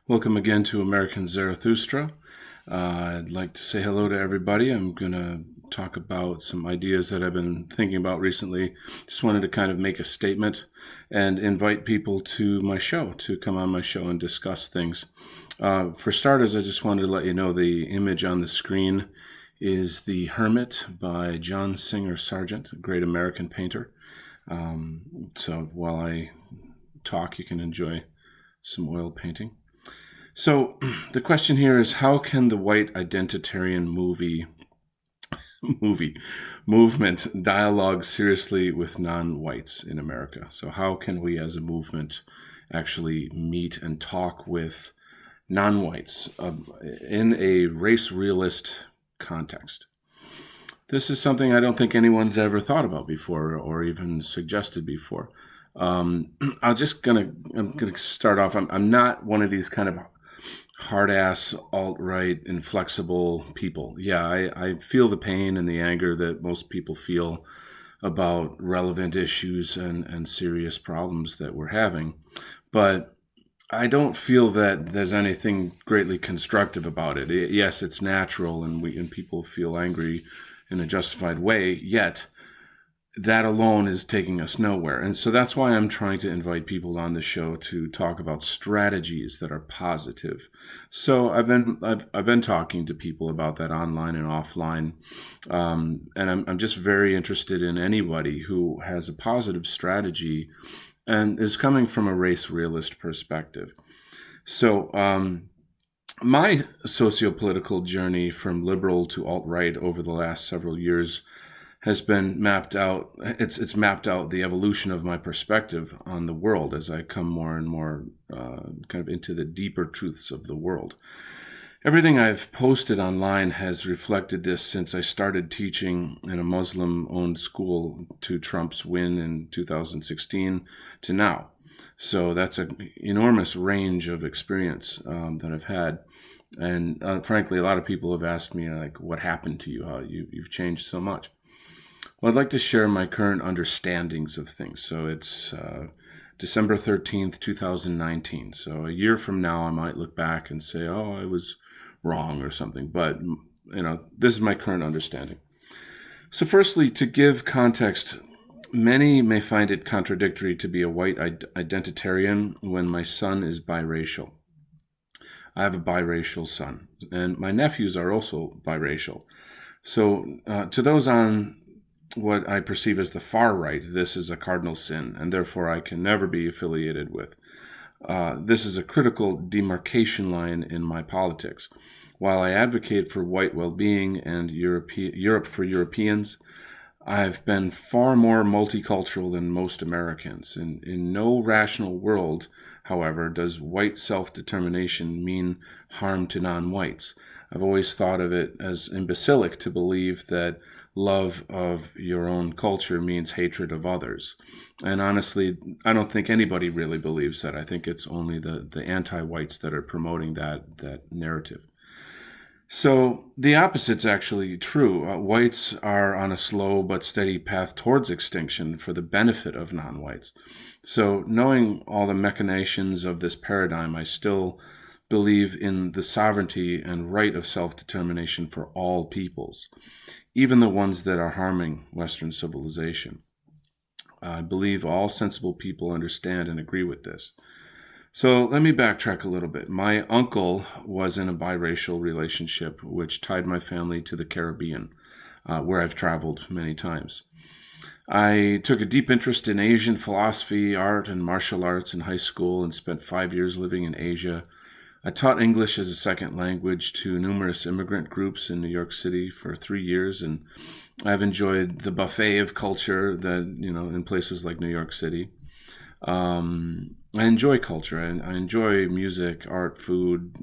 Welcome again to American Zarathustra. I'd like to say hello to everybody. I'm going to talk about some ideas that I've been thinking about recently. Just wanted to kind of make a statement and invite people to my show, to come on my show and discuss things. For starters, I just wanted to let you know the image on the screen is The Hermit by John Singer Sargent, a great American painter. So while I talk, you can enjoy some oil painting. So the question here is, how can the white identitarian movement dialogue seriously with non-whites in America? So how can we as a movement actually meet and talk with non-whites in a race realist context? This is something I don't think anyone's ever thought about before or even suggested before. I'm gonna start off. I'm not one of these kind of hard ass alt-right inflexible people. Yeah, I feel the pain and the anger that most people feel about relevant issues and serious problems that we're having. But I don't feel that there's anything greatly constructive about it. Yes, it's natural and people feel angry in a justified way, yet that alone is taking us nowhere. And so that's why I'm trying to invite people on the show to talk about strategies that are positive. So I've been talking to people about that online and offline, and I'm just very interested in anybody who has a positive strategy and is coming from a race realist perspective. So my sociopolitical journey from liberal to alt-right over the last several years has been mapped out. It's mapped out the evolution of my perspective on the world as I come more and more kind of into the deeper truths of the world. Everything I've posted online has reflected this since I started teaching in a Muslim-owned school to Trump's win in 2016 to now. So that's an enormous range of experience that I've had. And frankly, a lot of people have asked me, like, what happened to you? How you've changed so much. Well, I'd like to share my current understandings of things. So it's December 13th, 2019. So a year from now, I might look back and say, oh, I was wrong or something. But, this is my current understanding. So firstly, to give context, many may find it contradictory to be a white identitarian when my son is biracial. I have a biracial son, and my nephews are also biracial. So to those on what I perceive as the far right, this is a cardinal sin, and therefore I can never be affiliated with. This is a critical demarcation line in my politics. While I advocate for white well-being and Europe for Europeans, I've been far more multicultural than most Americans. In no rational world, however, does white self-determination mean harm to non-whites. I've always thought of it as imbecilic to believe that love of your own culture means hatred of others. And honestly, I don't think anybody really believes that. I think it's only the anti-whites that are promoting that narrative. So the opposite's actually true. Whites are on a slow but steady path towards extinction for the benefit of non-whites. So knowing all the machinations of this paradigm, I still believe in the sovereignty and right of self-determination for all peoples, even the ones that are harming Western civilization. I believe all sensible people understand and agree with this. So let me backtrack a little bit. My uncle was in a biracial relationship, which tied my family to the Caribbean, where I've traveled many times. I took a deep interest in Asian philosophy, art, and martial arts in high school and spent 5 years living in Asia. I taught English as a second language to numerous immigrant groups in New York City for 3 years, and I've enjoyed the buffet of culture that, in places like New York City. I enjoy culture, and I enjoy music, art, food,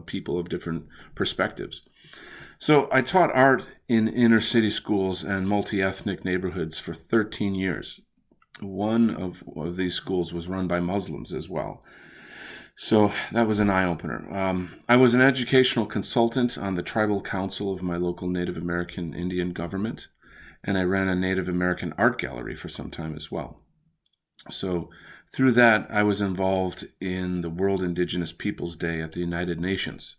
people of different perspectives. So I taught art in inner city schools and multi-ethnic neighborhoods for 13 years. One of these schools was run by Muslims as well. So that was an eye-opener. I was an educational consultant on the tribal council of my local Native American Indian government, and I ran a Native American art gallery for some time as well. So Through that, I was involved in the World Indigenous Peoples Day at the United Nations,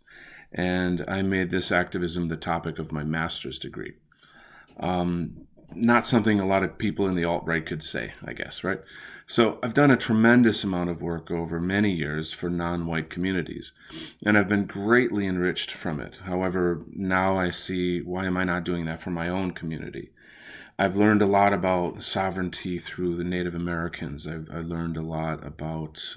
and I made this activism the topic of my master's degree. Not something a lot of people in the alt-right could say, I guess, right? So I've done a tremendous amount of work over many years for non-white communities, and I've been greatly enriched from it. However, now I see, why am I not doing that for my own community? I've learned a lot about sovereignty through the Native Americans. I learned a lot about,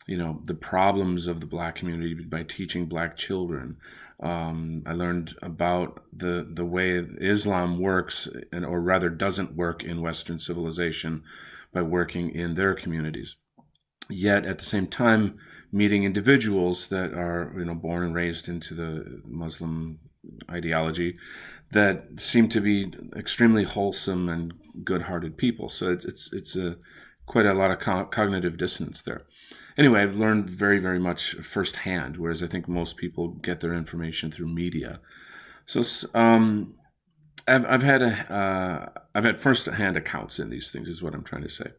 the problems of the Black community by teaching Black children. I learned about the way Islam works, or rather doesn't work in Western civilization, by working in their communities. Yet at the same time, meeting individuals that are born and raised into the Muslim ideology that seem to be extremely wholesome and good-hearted people. So it's quite a lot of cognitive dissonance there. Anyway, I've learned very, very much firsthand, whereas I think most people get their information through media. So I've had first-hand accounts in these things, is what I'm trying to say.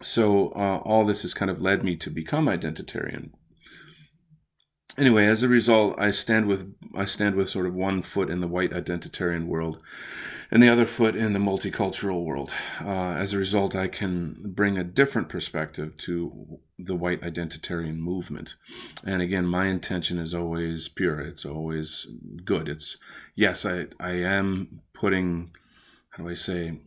So all this has kind of led me to become identitarian. Anyway, as a result, I stand with sort of one foot in the white identitarian world and the other foot in the multicultural world. As a result, I can bring a different perspective to the white identitarian movement. And again, my intention is always pure. It's always good. It's, yes, I am putting, how do I say,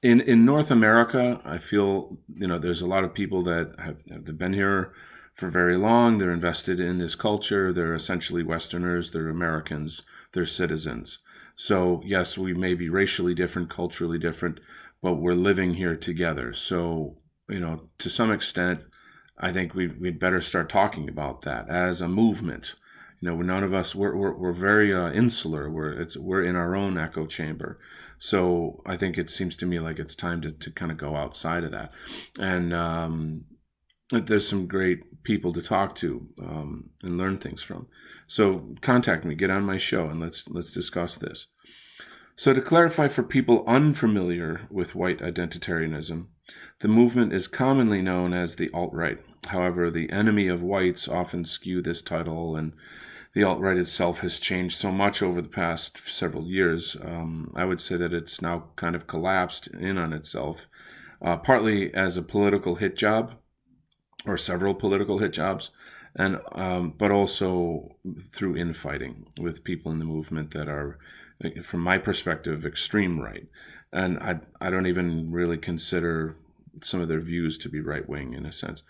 in North America, I feel, there's a lot of people that have been here for very long. They're invested in this culture. They're essentially Westerners. They're Americans. They're citizens. So yes, we may be racially different, culturally different, but we're living here together. So, to some extent, I think we'd better start talking about that as a movement. None of us, we're very insular. We're in our own echo chamber. So I think it seems to me like it's time to kind of go outside of that. And there's some great people to talk to and learn things from. So contact me, get on my show, and let's discuss this. So to clarify for people unfamiliar with white identitarianism, the movement is commonly known as the alt-right. However, the enemy of whites often skew this title, and the alt-right itself has changed so much over the past several years. I would say that it's now kind of collapsed in on itself, partly as a political hit job, or several political hit jobs, and but also through infighting with people in the movement that are, from my perspective, extreme right. And I don't even really consider some of their views to be right-wing in a sense.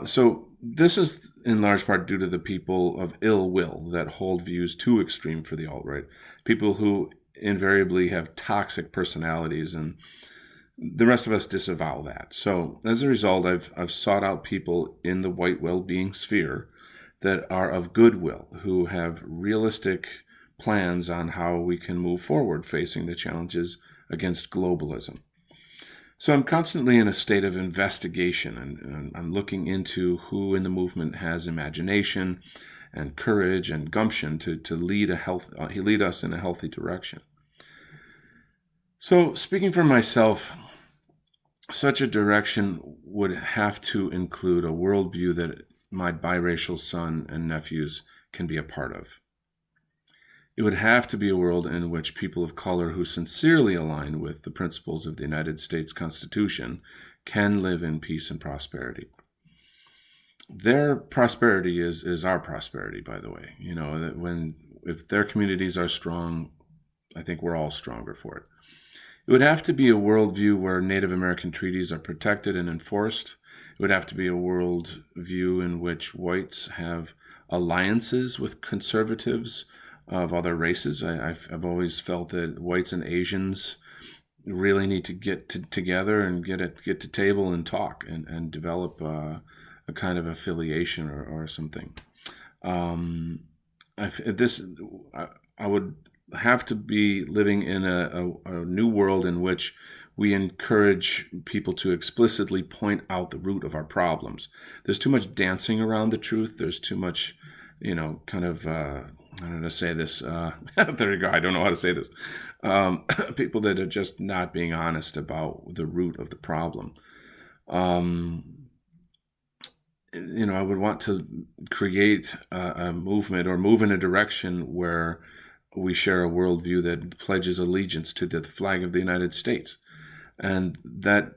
So this is in large part due to the people of ill will that hold views too extreme for the alt-right, people who invariably have toxic personalities, and the rest of us disavow that. So as a result, I've sought out people in the white well-being sphere that are of goodwill, who have realistic plans on how we can move forward facing the challenges against globalism. So I'm constantly in a state of investigation, and I'm looking into who in the movement has imagination and courage and gumption to lead us in a healthy direction. So speaking for myself, such a direction would have to include a worldview that my biracial son and nephews can be a part of. It would have to be a world in which people of color who sincerely align with the principles of the United States Constitution can live in peace and prosperity. Their prosperity is our prosperity, by the way. If their communities are strong, I think we're all stronger for it. It would have to be a worldview where Native American treaties are protected and enforced. It would have to be a worldview in which whites have alliances with conservatives of other races. I've always felt that whites and Asians really need to get together and get to table and talk and develop a kind of affiliation or something. I would have to be living in a new world in which we encourage people to explicitly point out the root of our problems. There's too much dancing around the truth. There's too much, kind of, I don't know how to say this. There you go. I don't know how to say this. People that are just not being honest about the root of the problem. Um, I would want to create a movement or move in a direction where we share a worldview that pledges allegiance to the flag of the United States, and that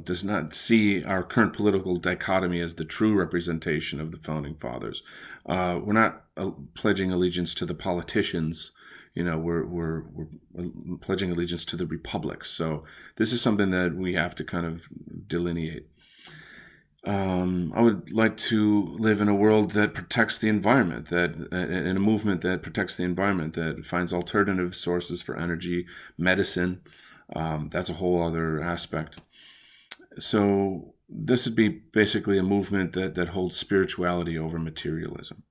does not see our current political dichotomy as the true representation of the founding fathers. We're not pledging allegiance to the politicians. We're pledging allegiance to the republic. So this is something that we have to kind of delineate. I would like to live in a world that protects the environment, in a movement that protects the environment, that finds alternative sources for energy, medicine. That's a whole other aspect. So this would be basically a movement that holds spirituality over materialism.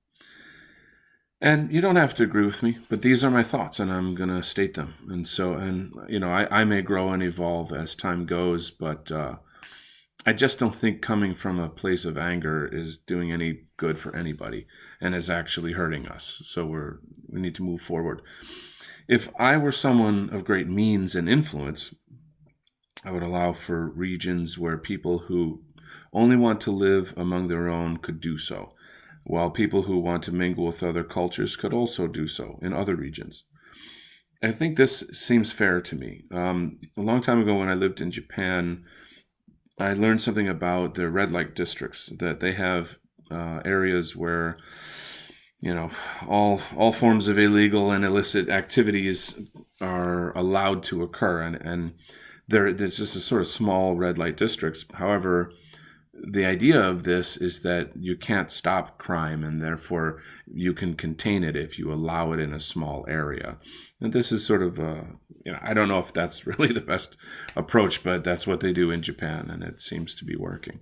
And you don't have to agree with me, but these are my thoughts, and I'm going to state them. I may grow and evolve as time goes, but I just don't think coming from a place of anger is doing any good for anybody and is actually hurting us. So we need to move forward. If I were someone of great means and influence, I would allow for regions where people who only want to live among their own could do so, while people who want to mingle with other cultures could also do so in other regions. I think this seems fair to me. A long time ago when I lived in Japan, I learned something about the red light districts, that they have areas where all forms of illegal and illicit activities are allowed to occur, and there's just a sort of small red light districts. However, the idea of this is that you can't stop crime, and therefore you can contain it if you allow it in a small area. And this is sort of I don't know if that's really the best approach, but that's what they do in Japan, and it seems to be working.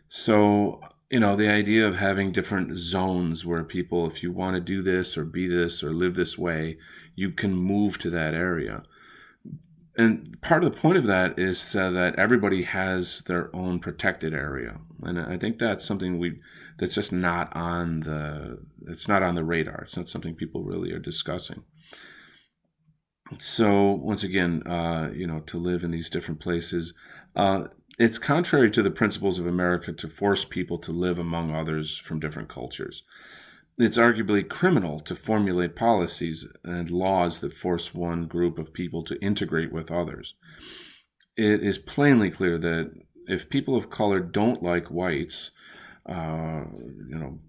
So, the idea of having different zones where people, if you want to do this or be this or live this way, you can move to that area. And part of the point of that is so that everybody has their own protected area. And I think that's something that's just not on the radar. It's not something people really are discussing. So once again, to live in these different places, it's contrary to the principles of America to force people to live among others from different cultures. It's arguably criminal to formulate policies and laws that force one group of people to integrate with others. It is plainly clear that if people of color don't like whites,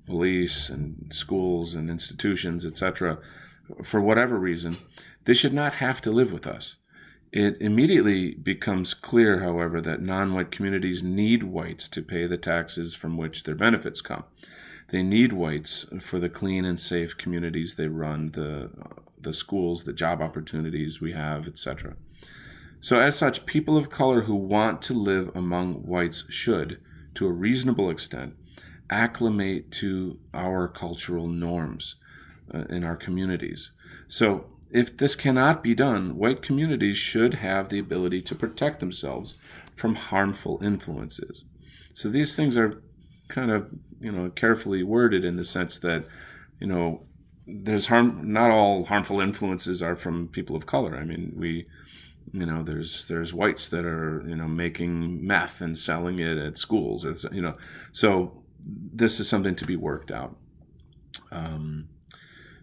police and schools and institutions, etc., for whatever reason, they should not have to live with us. It immediately becomes clear, however, that non-white communities need whites to pay the taxes from which their benefits come. They need whites for the clean and safe communities they run, the schools, the job opportunities we have, etc. So as such, people of color who want to live among whites should, to a reasonable extent, acclimate to our cultural norms in our communities. So if this cannot be done, white communities should have the ability to protect themselves from harmful influences. So these things are kind of, carefully worded in the sense that, there's not all harmful influences are from people of color. I mean, there's whites that are, making meth and selling it at schools, so this is something to be worked out.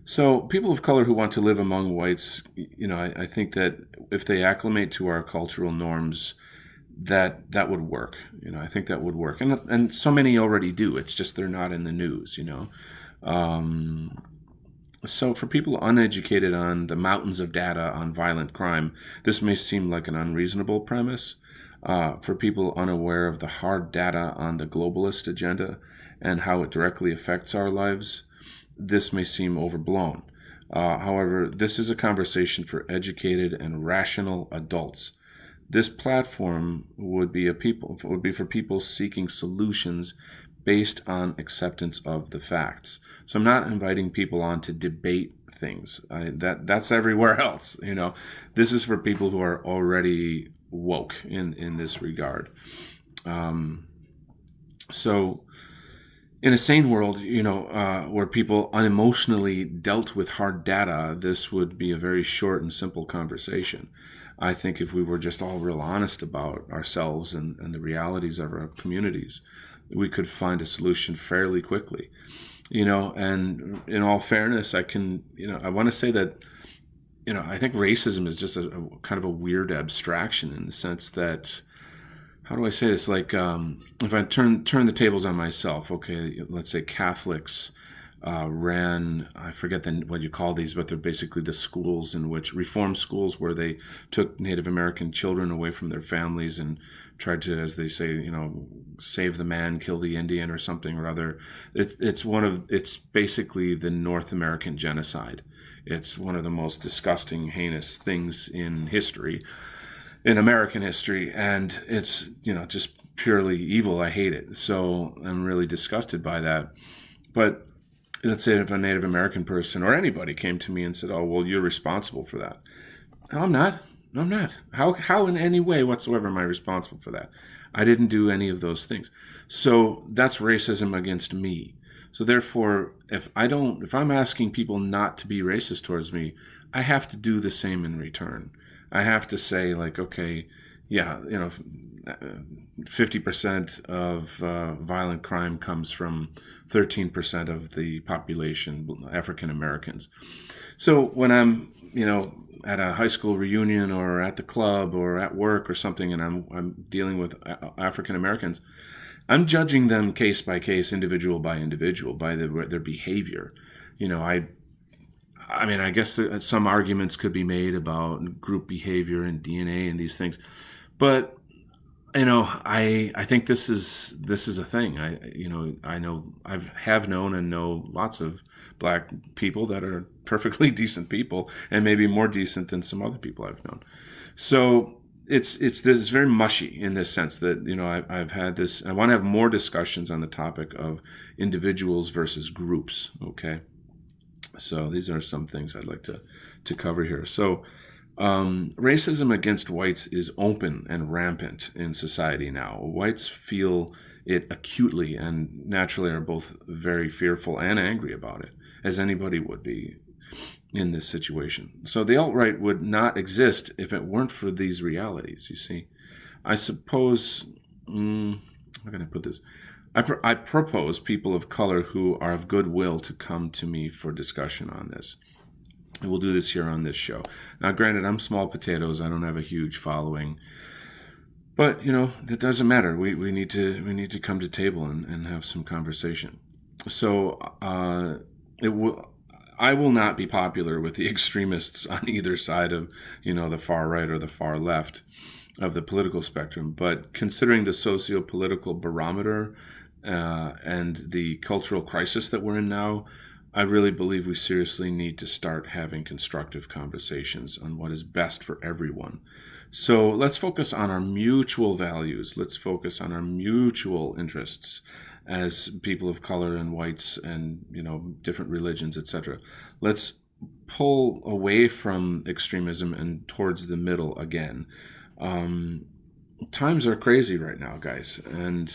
So people of color who want to live among whites, I think that if they acclimate to our cultural norms, that would work. I think that would work. And so many already do. It's just they're not in the news, So for people uneducated on the mountains of data on violent crime, this may seem like an unreasonable premise. For people unaware of the hard data on the globalist agenda and how it directly affects our lives, this may seem overblown. However, this is a conversation for educated and rational adults. This platform would be for people seeking solutions based on acceptance of the facts. So I'm not inviting people on to debate things. That's everywhere else. This is for people who are already woke in this regard. So in a sane world, where people unemotionally dealt with hard data, this would be a very short and simple conversation. I think if we were just all real honest about ourselves and the realities of our communities, we could find a solution fairly quickly. And in all fairness, I want to say that, I think racism is just a kind of a weird abstraction in the sense that, how do I say this? Like, if I turn the tables on myself, okay, let's say Catholics ran, I forget what you call these, but they're basically the schools in which, reform schools, where they took Native American children away from their families and tried to, as they say, save the man, kill the Indian or something or other. It's basically the North American genocide. It's one of the most disgusting, heinous things in history, in American history, and it's just purely evil. I hate it. So I'm really disgusted by that. But let's say if a Native American person or anybody came to me and said, "Oh, well, you're responsible for that." No, I'm not. No, I'm not. How in any way whatsoever am I responsible for that? I didn't do any of those things. So that's racism against me. So therefore, if I'm asking people not to be racist towards me, I have to do the same in return. I have to say, like, okay, yeah, 50% of violent crime comes from 13% of the population, African Americans. So when I'm, at a high school reunion or at the club or at work or something, and I'm dealing with African Americans, I'm judging them case by case, individual by individual, by their behavior. I guess some arguments could be made about group behavior and DNA and these things, but I think this is a thing. I know have known and know lots of Black people that are perfectly decent people, and maybe more decent than some other people I've known. So this is very mushy in this sense that I've had this. I want to have more discussions on the topic of individuals versus groups. Okay. So these are some things I'd like to cover here. So racism against whites is open and rampant in society now. Whites feel it acutely and naturally are both very fearful and angry about it, as anybody would be in this situation. So the alt-right would not exist if it weren't for these realities, you see. I suppose, how can I put this? I propose people of color who are of goodwill to come to me for discussion on this. And we'll do this here on this show. Now, granted, I'm small potatoes. I don't have a huge following. But, that doesn't matter. We need to come to table and have some conversation. So I will not be popular with the extremists on either side of, the far right or the far left of the political spectrum. But considering the socio-political barometer and the cultural crisis that we're in now, I really believe we seriously need to start having constructive conversations on what is best for everyone. So let's focus on our mutual values. Let's focus on our mutual interests as people of color and whites and, different religions, etc. Let's pull away from extremism and towards the middle again. Times are crazy right now, guys. And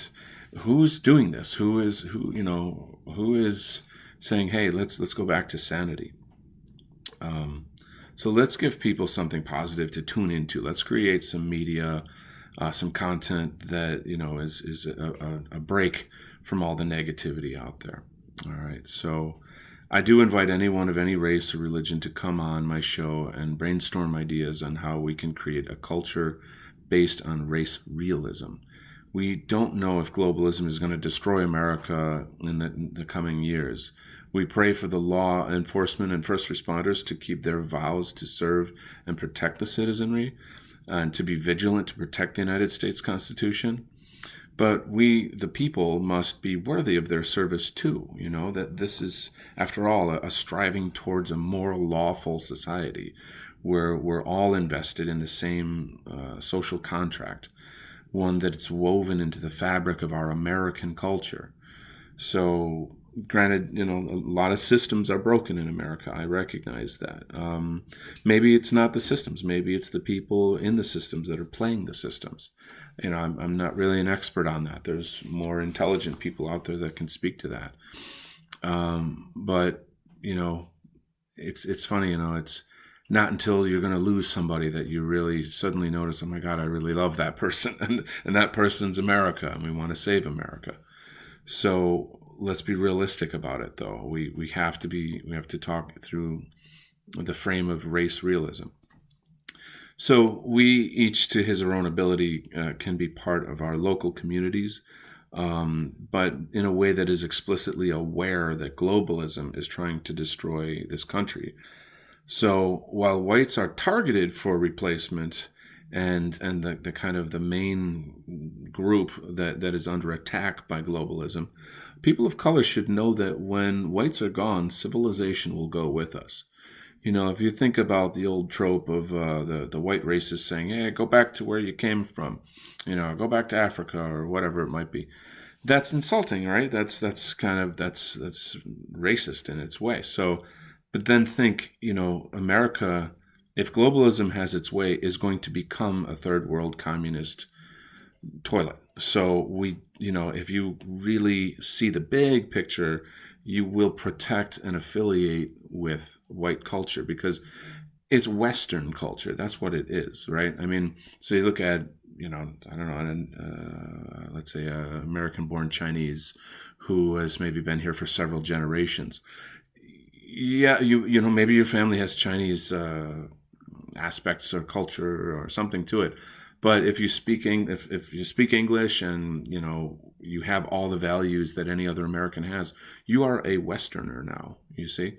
who's doing this? Who is saying, hey, let's go back to sanity. So let's give people something positive to tune into. Let's create some media, some content that is a break from all the negativity out there. All right. So I do invite anyone of any race or religion to come on my show and brainstorm ideas on how we can create a culture based on race realism. We don't know if globalism is going to destroy America in the coming years. We pray for the law enforcement and first responders to keep their vows to serve and protect the citizenry and to be vigilant to protect the United States Constitution. But we, the people, must be worthy of their service too. That this is, after all, a striving towards a more lawful society where we're all invested in the same social contract, one that's woven into the fabric of our American culture. So, granted, a lot of systems are broken in America. I recognize that. Maybe it's not the systems. Maybe it's the people in the systems that are playing the systems. I'm not really an expert on that. There's more intelligent people out there that can speak to that. But it's funny. Not until you're going to lose somebody that you really suddenly notice, oh my God, I really love that person, and that person's America, and we want to save America. So let's be realistic about it, though. We have to talk through the frame of race realism. So we each, to his or own ability, can be part of our local communities, but in a way that is explicitly aware that globalism is trying to destroy this country. So while whites are targeted for replacement and the kind of the main group that is under attack by globalism, people of color should know that when whites are gone, civilization will go with us. If you think about the old trope of the white racists saying, "Hey, go back to where you came from," go back to Africa or whatever it might be, that's insulting, right? That's kind of that's racist in its way. So, but then think, America, if globalism has its way, is going to become a third world communist toilet. So if you really see the big picture, you will protect and affiliate with white culture because it's Western culture. That's what it is, right? I mean, so you look at, I don't know, let's say an American-born Chinese who has maybe been here for several generations. Yeah, maybe your family has Chinese aspects or culture or something to it. But if you if you speak English and you have all the values that any other American has, you are a Westerner now. You see,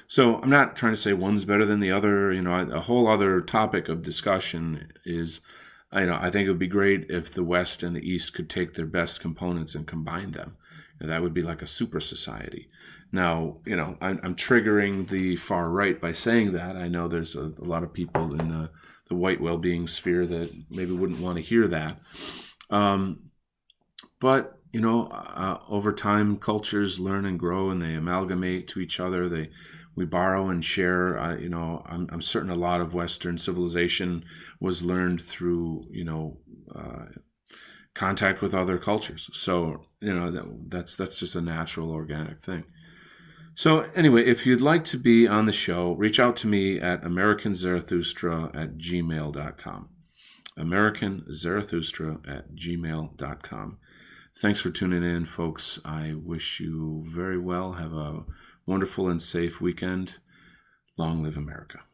so I'm not trying to say one's better than the other. A whole other topic of discussion is, I think it would be great if the West and the East could take their best components and combine them, and that would be like a super society. Now, I'm triggering the far right by saying that. I know there's a lot of people in the white well-being sphere that maybe wouldn't want to hear that. But, over time, cultures learn and grow and they amalgamate to each other. We borrow and share. I'm certain a lot of Western civilization was learned through, contact with other cultures. So, that's just a natural, organic thing. So anyway, if you'd like to be on the show, reach out to me at AmericanZarathustra@gmail.com. AmericanZarathustra@gmail.com. Thanks for tuning in, folks. I wish you very well. Have a wonderful and safe weekend. Long live America.